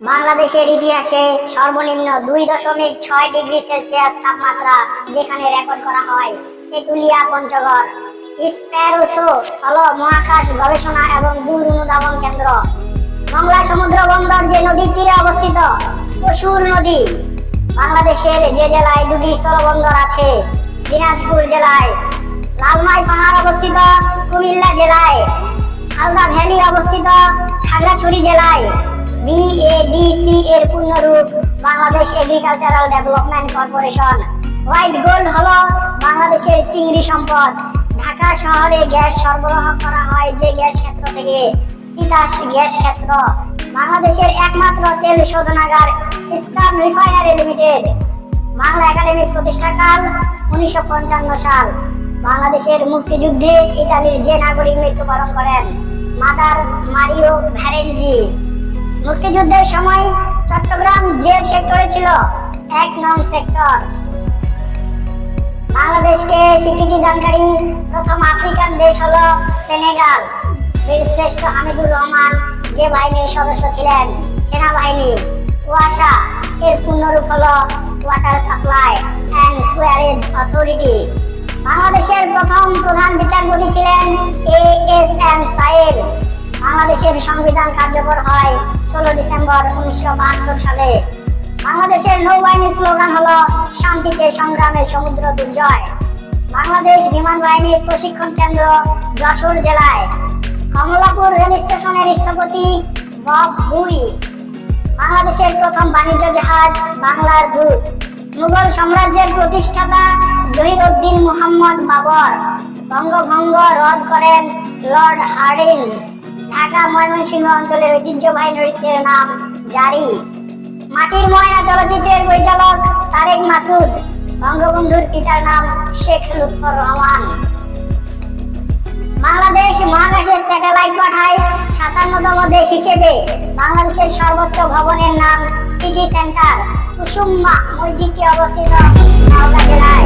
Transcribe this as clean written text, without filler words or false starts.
বাংলাদেশের ইতিহাসে সর্বনিম্ন 2.6 ডিগ্রি সেলসিয়াস তাপমাত্রা যেখানে রেকর্ড করা হয় তেঁতুলিয়া পঞ্চগড়। স্প্যারোসো হলো মহাকাশ গবেষণা এবং দূর অনুধাবন কেন্দ্র। মংলা সমুদ্র বন্দর যে নদীর তীরে অবস্থিত পশুর নদী। বাংলাদেশের যে জেলায় 2টি স্থলবন্দর আছে দিনাজপুর জেলায়, লালমাই পাহাড় অবস্থিত কুমিল্লা জেলায়, হালদা ভ্যালি অবস্থিত খাগড়াছড়ি জেলায়। BADC এর পূর্ণরূপ Bangladesh agricultural development corporation. White gold হলো বাংলাদেশের চিংড়ি সম্পদ। ঢাকা শহরে গ্যাস সরবরাহ করা হয় যে গ্যাস ক্ষেত্র থেকে তিতাস গ্যাস ক্ষেত্র। বাংলাদেশের একমাত্র তেল শোধনাগার ইস্টার্ন রিফাইনারি লিমিটেড। বাংলা একাডেমির প্রতিষ্ঠাকাল 1955 সাল। বাংলাদেশের মুক্তিযুদ্ধে ইতালির যে নাগরিক মৃত্যুবরণ করেন মাদার মারিও ভ্যারেঞ্জি। মুক্তিযুদ্ধের সময় চট্টগ্রাম যে সেক্টরে ছিল 1 নং সেক্টর। বাংলাদেশকে স্বীকৃতি দানকারী প্রথম আফ্রিকান দেশ হলো সেনেগাল। বীরশ্রেষ্ঠ হামিদুর রহমান যে বাহিনীর সদস্য ছিলেন সেনাবাহিনী। ওয়াসা এর পূর্ণরূপ হলো water supply and Suarez authority. বাংলাদেশের প্রথম প্রধান বিচারপতি ছিলেন ASM সাহেব। বাংলাদেশের সংবিধান কার্যকর হয় 16 ডিসেম্বর 1972 সালে। বাংলাদেশের নৌবাহিনীর স্লোগান হলো শান্তিতে সংগ্রামে সমুদ্র দুর্জয়। বাংলাদেশ বিমান বাহিনীর প্রশিক্ষণ কেন্দ্র যশোর জেলায়। কমলাপুর রেল স্টেশনের স্থপতি বব বুই। বাংলাদেশের প্রথম বাণিজ্য জাহাজ বাংলার দূত। মুঘল সাম্রাজ্যের প্রতিষ্ঠাতা জহিরউদ্দিন মুহাম্মদ বাবর। বঙ্গভঙ্গ রদ করেন লর্ড হার্ডিঞ্জ। ঢাকা ময়মনসিংহ অঞ্চলের ঐতিহ্যবাহী নৃত্যের নাম জারি। মাটির ময়না চলচ্চিত্রের পরিচালক তারেক মাসুদ। বঙ্গবন্ধুর পিতার নাম শেখ লুৎফর রহমান। বাংলাদেশ মহাকাশে স্যাটেলাইট পাঠায় 57তম দেশ হিসেবে। বাংলাদেশের সর্বোচ্চ ভবনের নাম সিটি সেন্টার। কুসুম্বা মসজিদটি অবস্থিত নওগাঁ জেলায়।